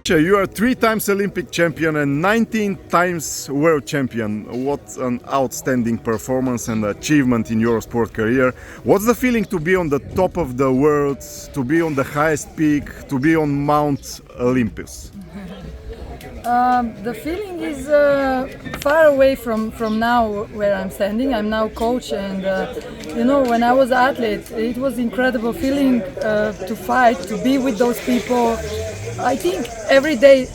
You are 3 times Olympic champion and 19 times world champion. What an outstanding performance and achievement in your sport career. What's the feeling to be on the top of the world, to be on the highest peak, to be on Mount Olympus? The feeling is far away from now where I'm standing. I'm now coach, and when I was athlete, it was incredible feeling to fight, to be with those people. I think everyday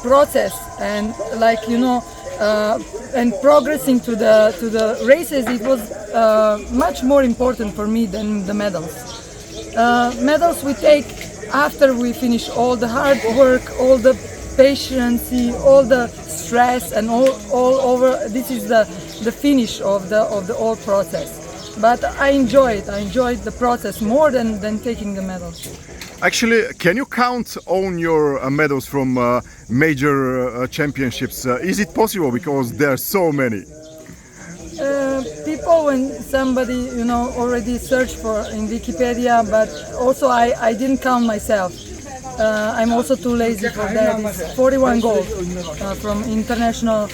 process and and progressing to the races, it was much more important for me than the medals. Medals we take after we finish all the hard work, all the patience, all the stress, and all over. This is the finish of the whole process. But I enjoyed the process more than taking the medals. Actually, can you count on your medals from major championships? Is it possible? Because there are so many. People, when somebody already searched for in Wikipedia, but also I didn't count myself. I'm also too lazy for that. It's 41 gold from international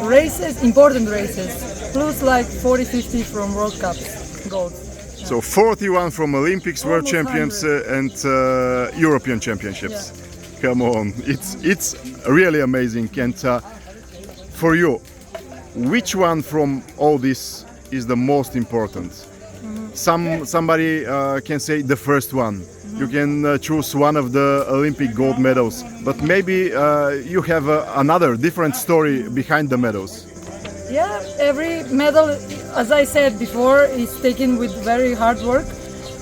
races, important races, plus like 40-50 from World Cups gold. So 41 from Olympics, World Champions and European Championships. Yeah. Come on, it's really amazing. And for you, which one from all this is the most important? Somebody can say the first one. You can choose one of the Olympic gold medals, but maybe you have another different story behind the medals. Yeah, every medal, as I said before, is taken with very hard work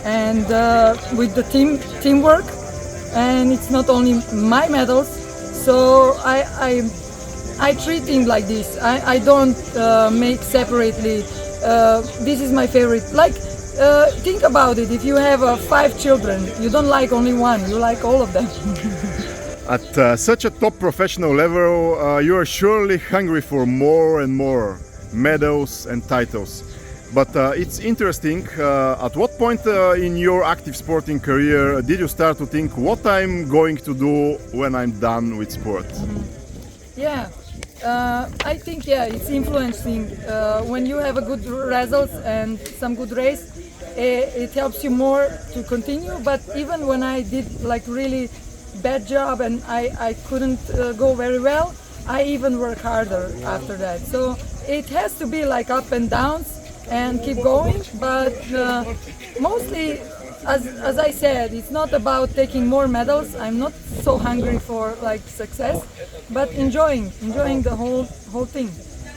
and with the teamwork, and it's not only my medals. So I treat them like this. I don't make separately. This is my favorite. Think about it. If you have 5 children, you don't like only one. You like all of them. At such a top professional level, you are surely hungry for more and more medals and titles. But it's interesting, at what point in your active sporting career did you start to think what I'm going to do when I'm done with sport? Yeah, I think it's influencing. When you have a good results and some good race, it helps you more to continue. But even when I did really bad job and I couldn't go very well, I even work harder after that. So it has to be up and downs and keep going, but mostly, as I said, it's not about taking more medals. I'm not so hungry for success, but enjoying the whole thing.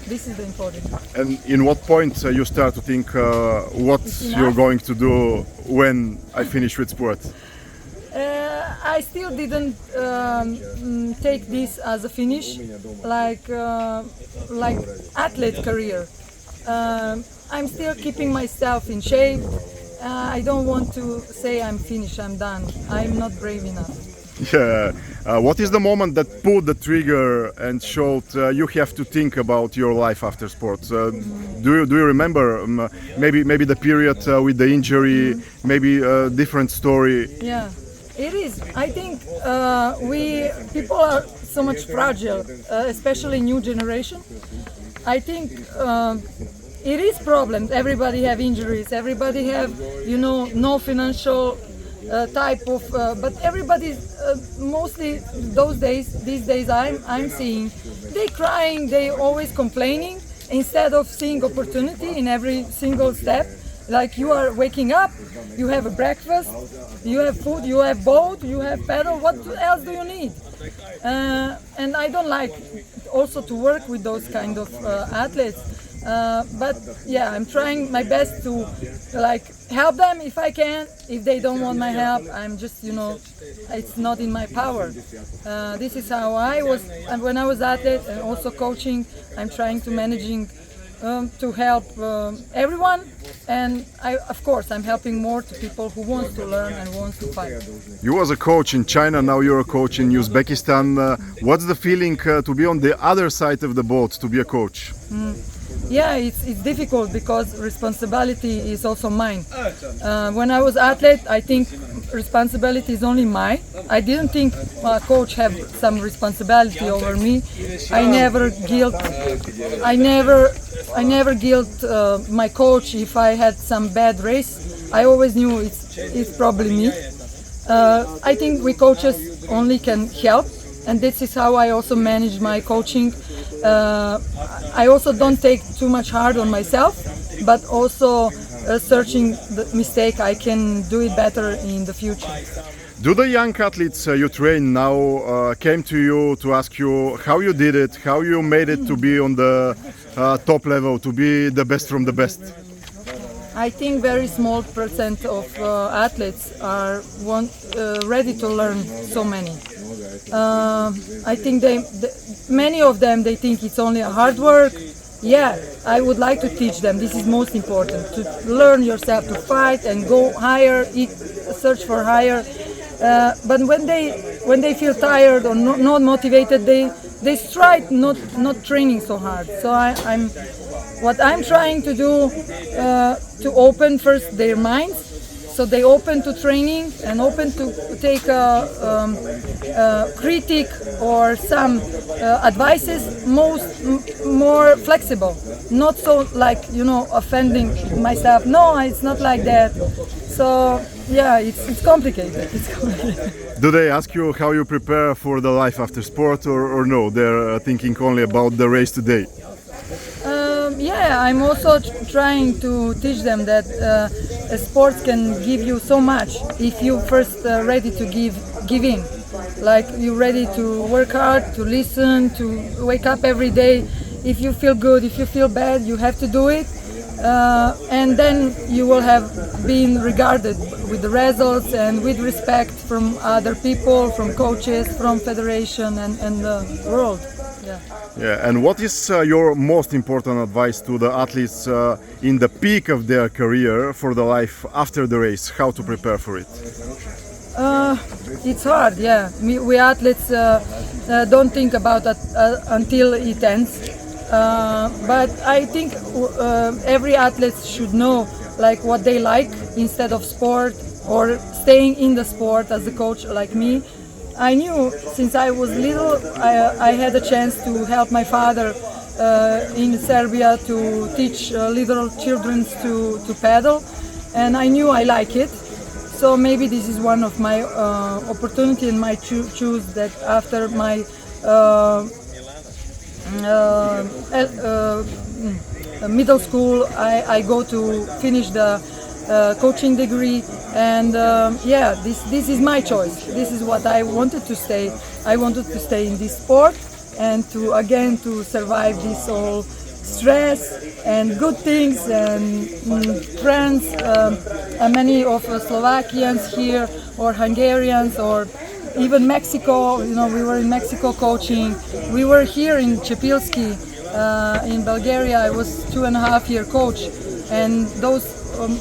This is the important. And in what point you start to think what you're going to do when I finish with sport? I still didn't take this as a finish, like athlete career. I'm still keeping myself in shape. I don't want to say I'm finished, I'm done. I'm not brave enough. Yeah. What is the moment that pulled the trigger and showed you have to think about your life after sports? Do you remember maybe the period with the injury, maybe a different story? Yeah. It is. I think people are so much fragile, especially new generation. I think it is problems. Everybody have injuries. Everybody have no financial type of. But everybody mostly these days I'm seeing they crying. They always complaining instead of seeing opportunity in every single step. Like you are waking up, you have a breakfast, you have food, you have boat, you have paddle. What else do you need? And I don't like also to work with those kind of athletes. But yeah, I'm trying my best to help them if I can. If they don't want my help, I'm just it's not in my power. This is how I was when I was athlete and also coaching. I'm trying to managing to help everyone, and of course I'm helping more to people who want to learn and want to fight. You was a coach in China, now you're a coach in Uzbekistan. What's the feeling to be on the other side of the boat, to be a coach? Yeah, it's difficult because responsibility is also mine. When I was athlete, I think responsibility is only mine. I didn't think coach have some responsibility over me. I never guilt my coach if I had some bad race. I always knew it's probably me. I think we coaches only can help, and this is how I also manage my coaching. I also don't take too much hard on myself, but also searching the mistake, I can do it better in the future. Do the young athletes you train now came to you to ask you how you did it, how you made it to be on the top level, to be the best from the best? I think very small percent of athletes are ready to learn so many. I think many of them, they think it's only a hard work. Yeah, I would like to teach them. This is most important, to learn yourself to fight and go higher, search for higher. But when they feel tired or not motivated, they try not training so hard. So what I'm trying to do to open first their minds, so they open to training and open to take a critique or some advices more flexible, not so like offending myself. No, it's not like that. So yeah, it's complicated. Do they ask you how you prepare for the life after sport, or no? They're thinking only about the race today. Yeah, I'm also trying to teach them that sports can give you so much if you first ready to give in. Like you're ready to work hard, to listen, to wake up every day. If you feel good, if you feel bad, you have to do it. And then you will have been regarded with the results and with respect from other people, from coaches, from federation and the world. Yeah. Yeah, and what is your most important advice to the athletes in the peak of their career for the life after the race? How to prepare for it? It's hard, yeah. We athletes don't think about it until it ends. But I think every athlete should know like what they like instead of sport or staying in the sport as a coach like me. I knew since I was little, I had a chance to help my father in Serbia to teach little children to paddle, and I knew I like it. So maybe this is one of my opportunity and my choose that after my middle school, I go to finish the coaching degree, and yeah, this is my choice. This is what I wanted to stay. I wanted to stay in this sport and to survive this all stress and good things and friends. Many of Slovakians here or Hungarians or even Mexico. We were in Mexico coaching. We were here in Chepilski in Bulgaria. I was 2.5 year coach, and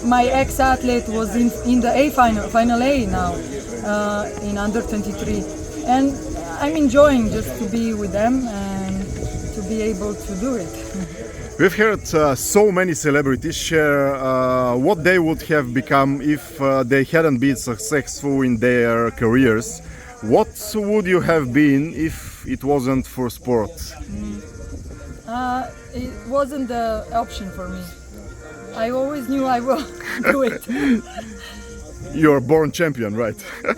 my ex-athlete was in the final A now in under 23, and I'm enjoying just to be with them and to be able to do it. We've heard so many celebrities share what they would have become if they hadn't been successful in their careers. What would you have been if it wasn't for sport? It wasn't the option for me. I always knew I will do it. You're born champion, right?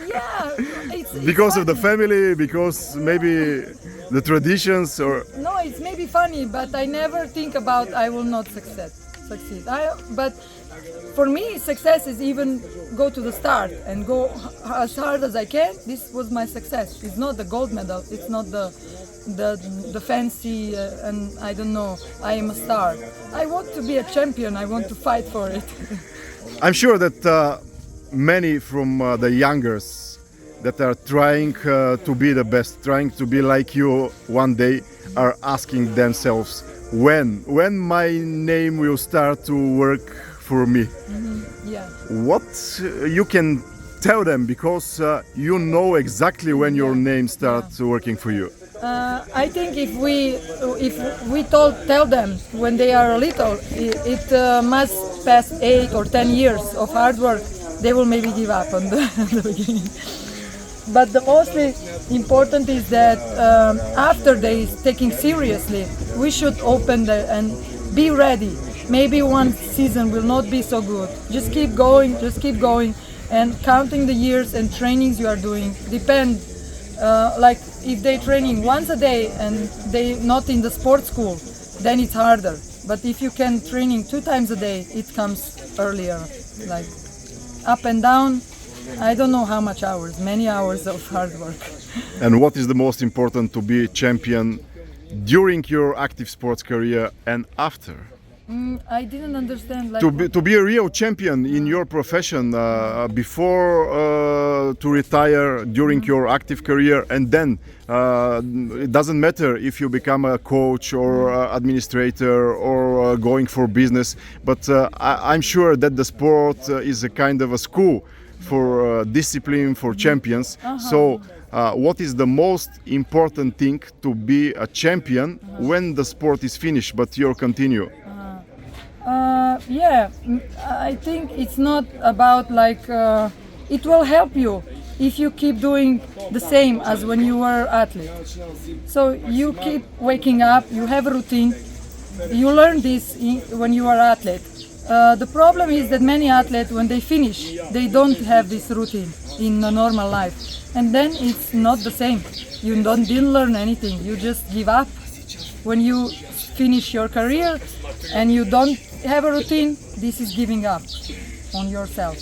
Yeah, it's because of the funny. family, because maybe the traditions, or No, it's maybe funny, but I never think about I will not succeed. But for me, success is even go to the start and go as hard as I can. This was my success. It's not the gold medal. It's not the fancy and I don't know. I am a star. I want to be a champion. I want to fight for it. I'm sure that many from the youngers that are trying to be the best, trying to be like you one day, are asking themselves, when my name will start to work for me. Yeah. What you can tell them, because you know exactly when your name starts working for you. I think if we tell them when they are little, it must pass 8 or 10 years of hard work, they will maybe give up on the beginning. But the mostly important is that after they taking seriously, we should open and be ready. Maybe one season will not be so good. Just keep going, and counting the years and trainings you are doing. Depend, like if they training once a day and they not in the sports school, then it's harder. But if you can training 2 times a day, it comes earlier. Like up and down, I don't know how much hours, many hours of hard work. And what is the most important to be champion during your active sports career and after? I didn't understand. Like To be a real champion in your profession before to retire, during your active career, and then it doesn't matter if you become a coach or administrator or going for business, but I'm sure that the sport is a kind of a school for discipline, for champions. So what is the most important thing to be a champion when the sport is finished but you continue? I think it's not about like it will help you if you keep doing the same as when you were athlete. So you keep waking up, you have a routine, you learn this when you are athlete. The problem is that many athletes, when they finish, they don't have this routine in a normal life, and then it's not the same. You didn't learn anything. You just give up when you finish your career, and you don't have a routine. This is giving up on yourself.